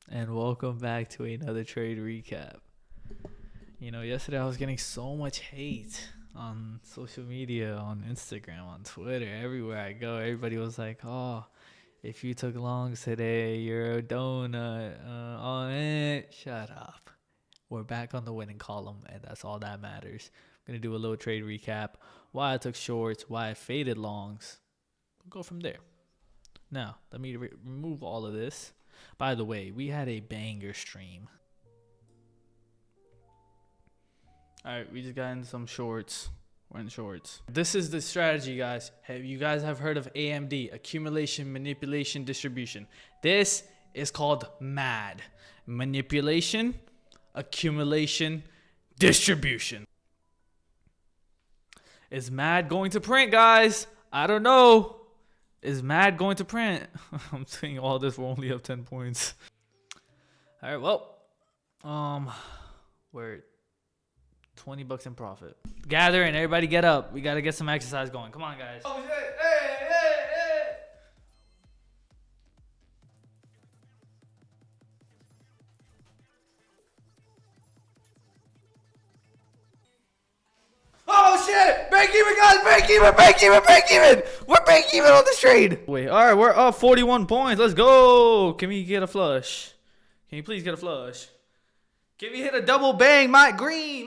and welcome back to another trade recap. Yesterday I was getting so much hate on social media, on Instagram, on Twitter, everywhere I go. Everybody was like, "Oh, if you took longs today, you're a donut." On it, shut up. We're back on the winning column, and that's all that matters. I'm gonna do a little trade recap, why I took shorts, why I faded longs. We'll go from there. Now, let me remove all of this. By the way, we had a banger stream. All right, we just got in some shorts. We're in shorts. This is the strategy, guys. You guys have heard of AMD, accumulation, manipulation, distribution. This is called MAD. Manipulation, accumulation, distribution. Is MAD going to print, guys? I don't know. Is MAD going to print? I'm saying all this, we're only up 10 points. All right, well, we're $20 in profit. Gather and everybody get up. We got to get some exercise going. Come on, guys. Oh, shit. Hey. Oh, shit. Break even, guys. Break even. We're break even on this trade. Wait, all right, we're up 41 points. Let's go. Can we get a flush? Can you please get a flush? Can we hit a double bang? Mike Green.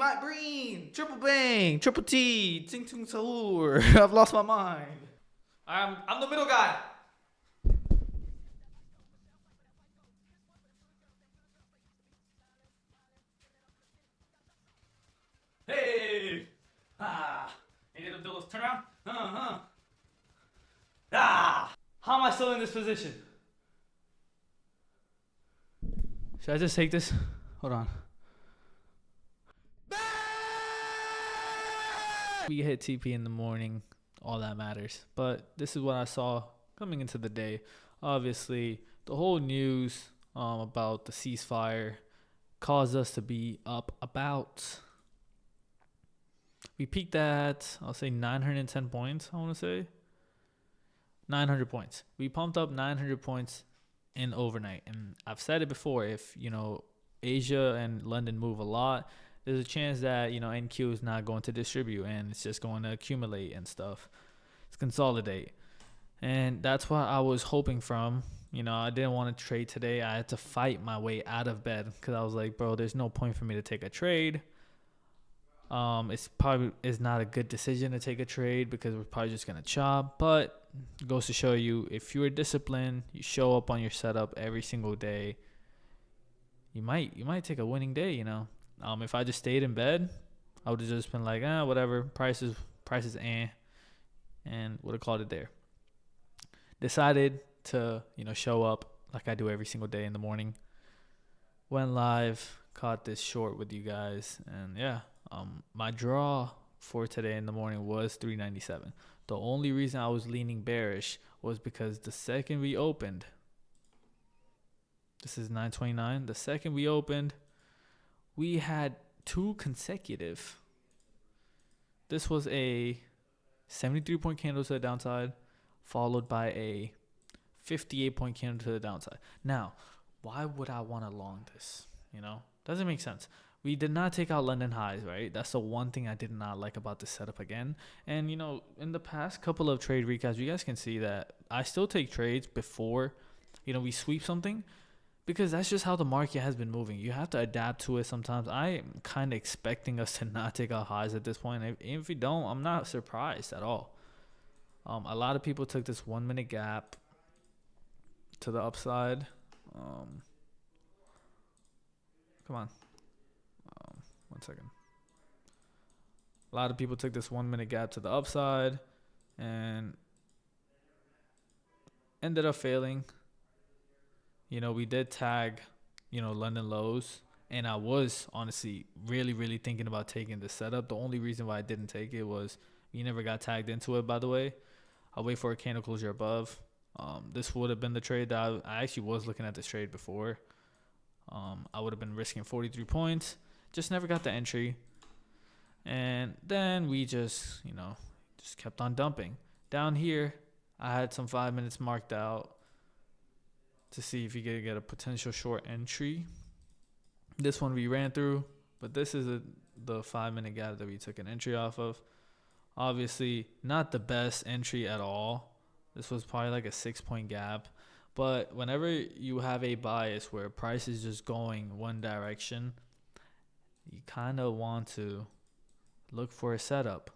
Triple bang. Triple T. Ting Tung Sahur. I've lost my mind. I'm the middle guy. Hey. Any of those turn around? How am I still in this position? Should I just take this? Hold on. We hit TP in the morning. All that matters. But this is what I saw coming into the day. Obviously, the whole news about the ceasefire caused us to be up about. We peaked at, I'll say 910 points, I want to say. 900 points. We pumped up 900 points in overnight. And I've said it before, if, Asia and London move a lot, there's a chance that, NQ is not going to distribute and it's just going to accumulate and stuff. It's consolidate. And that's what I was hoping from. I didn't want to trade today. I had to fight my way out of bed because I was like, bro, there's no point for me to take a trade. It's probably is not a good decision to take a trade because we're probably just gonna chop. But it goes to show you, if you're disciplined, you show up on your setup every single day, you might take a winning day. If I just stayed in bed, I would have just been like, whatever, prices, and would have called it there. Decided to show up like I do every single day in the morning. Went live, caught this short with you guys, and yeah. My draw for today in the morning was 397. The only reason I was leaning bearish was because the second we opened, this is 929. The second we opened, we had two consecutive. This was a 73-point candle to the downside, followed by a 58-point candle to the downside. Now, why would I want to long this? Doesn't make sense. We did not take out London highs, right? That's the one thing I did not like about this setup again. And, in the past couple of trade recaps, you guys can see that I still take trades before, we sweep something, because that's just how the market has been moving. You have to adapt to it sometimes. I am kind of expecting us to not take out highs at this point. If we don't, I'm not surprised at all. A lot of people took this 1 minute gap to the upside. Come on. 1 second. A lot of people took this 1 minute gap to the upside and ended up failing. We did tag, London lows, and I was honestly really, really thinking about taking this setup. The only reason why I didn't take it was we never got tagged into it, by the way. I'll wait for a candle closure above. This would have been the trade that I actually was looking at this trade before. I would have been risking 43 points. Just never got the entry. And then we just kept on dumping. Down here, I had some 5 minutes marked out. to see if you could get a potential short entry. This one we ran through, but this is the 5 minute gap that we took an entry off of. Obviously, not the best entry at all. This was probably like a 6 point gap. But whenever you have a bias where price is just going one direction, you kind of want to look for a setup.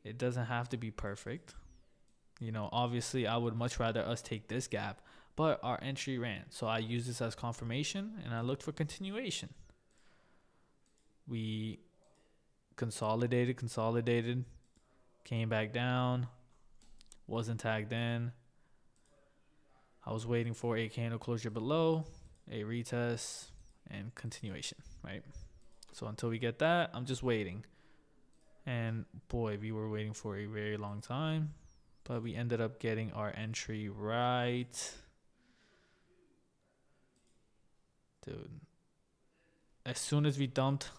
It doesn't have to be perfect. Obviously, I would much rather us take this gap, but our entry ran. So I use this as confirmation and I looked for continuation. We consolidated, came back down, wasn't tagged in. I was waiting for a candle closure below, a retest, and continuation, right? So until we get that, I'm just waiting. And boy, we were waiting for a very long time, but we ended up getting our entry right. Dude, as soon as we dumped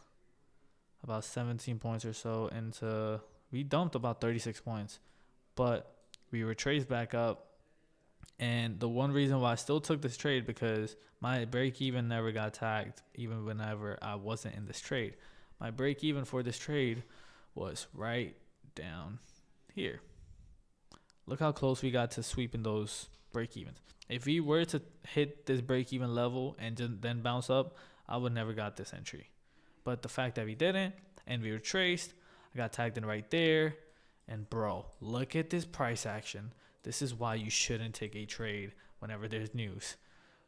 about 17 points or so we dumped about 36 points, but we retraced back up. And the one reason why I still took this trade, because my break even never got tagged, even whenever I wasn't in this trade. My break even for this trade was right down here. Look how close we got to sweeping those break evens. If we were to hit this break even level and then bounce up, I would never got this entry. But the fact that we didn't and we retraced, I got tagged in right there. And bro, look at this price action. This is why you shouldn't take a trade whenever there's news.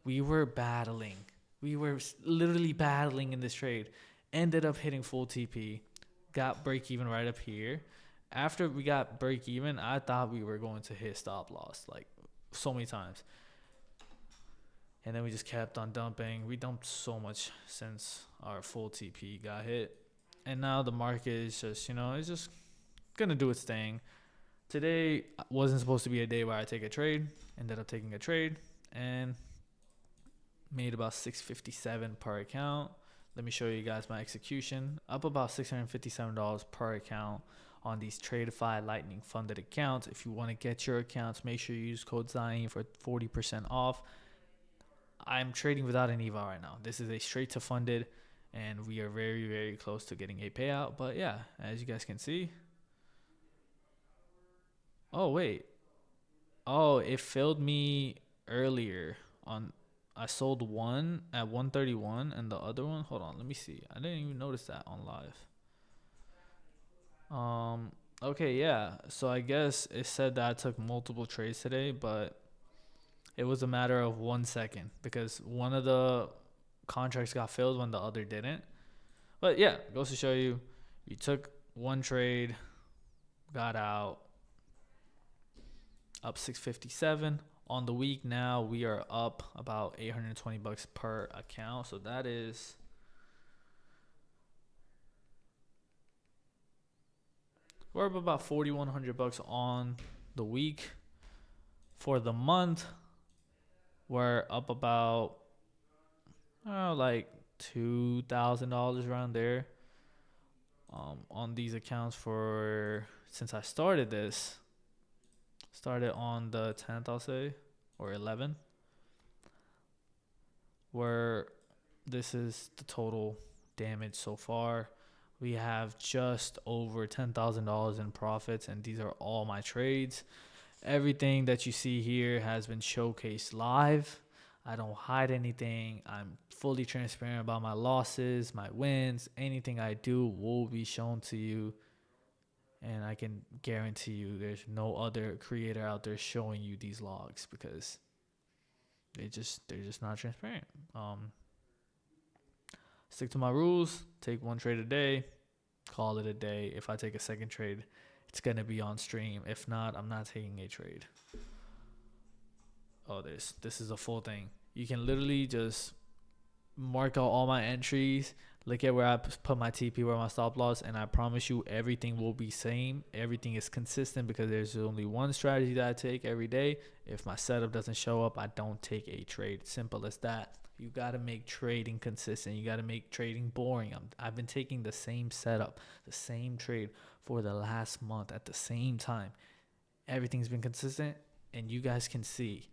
We were battling. We were literally battling in this trade. Ended up hitting full TP. Got break even right up here. After we got break even, I thought we were going to hit stop loss like so many times. And then we just kept on dumping. We dumped so much since our full TP got hit. And now the market is just, it's just going to do its thing. Today wasn't supposed to be a day where I take a trade. Ended up taking a trade and made about $657 per account. Let me show you guys my execution. Up about $657 per account on these TradeFi Lightning funded accounts. If you want to get your accounts, make sure you use code Zaeem for 40% off. I'm trading without an EVA right now. This is a straight to funded, and we are very, very close to getting a payout. But yeah, as you guys can see. Oh, wait. Oh, it failed me earlier I sold one at 131 and the other one, hold on, let me see. I didn't even notice that on live. Okay, yeah. So I guess it said that I took multiple trades today, but it was a matter of 1 second because one of the contracts got filled when the other didn't. But yeah, goes to show you, you took one trade, got out, up 657 on the week. Now we are up about $820 per account. So that is we're up about $4,100 on the week. For the month, we're up about like $2,000 around there. On these accounts since I started this. Started on the 10th, I'll say, or 11th, where this is the total damage so far. We have just over $10,000 in profits, and these are all my trades. Everything that you see here has been showcased live. I don't hide anything. I'm fully transparent about my losses, my wins. Anything I do will be shown to you. And I can guarantee you there's no other creator out there showing you these logs because they're just not transparent. Stick to my rules. Take one trade a day. Call it a day. If I take a second trade, it's going to be on stream. If not, I'm not taking a trade. Oh, this is a full thing. You can literally just mark out all my entries. Look at where I put my TP, where my stop loss, and I promise you everything will be same. Everything is consistent because there's only one strategy that I take every day. If my setup doesn't show up, I don't take a trade. Simple as that. You got to make trading consistent. You got to make trading boring. I've been taking the same setup, the same trade for the last month at the same time. Everything's been consistent, and you guys can see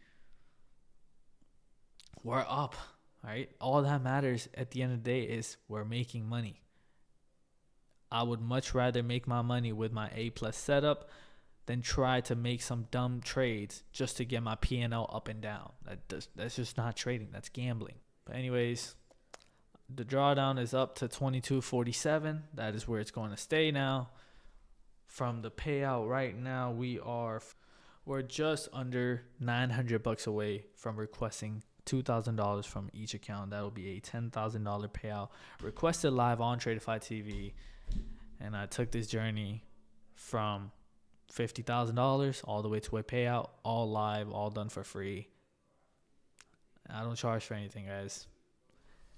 we're up, right? All that matters at the end of the day is we're making money. I would much rather make my money with my A plus setup than try to make some dumb trades just to get my P&L up and down. That's just not trading. That's gambling. But anyways, the drawdown is up to 22.47. That is where it's going to stay now. From the payout right now, we're just under $900 away from requesting $2,000 from each account. That will be a $10,000 payout requested live on Tradify TV. And I took this journey from $50,000 all the way to a payout, all live, all done for free. I don't charge for anything, guys.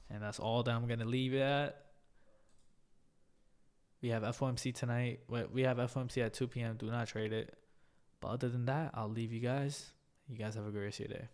And that's all that I'm going to leave it at. We have FOMC tonight. We have FOMC at 2 p.m. Do not trade it. But other than that, I'll leave you guys. You guys have a great rest of your day.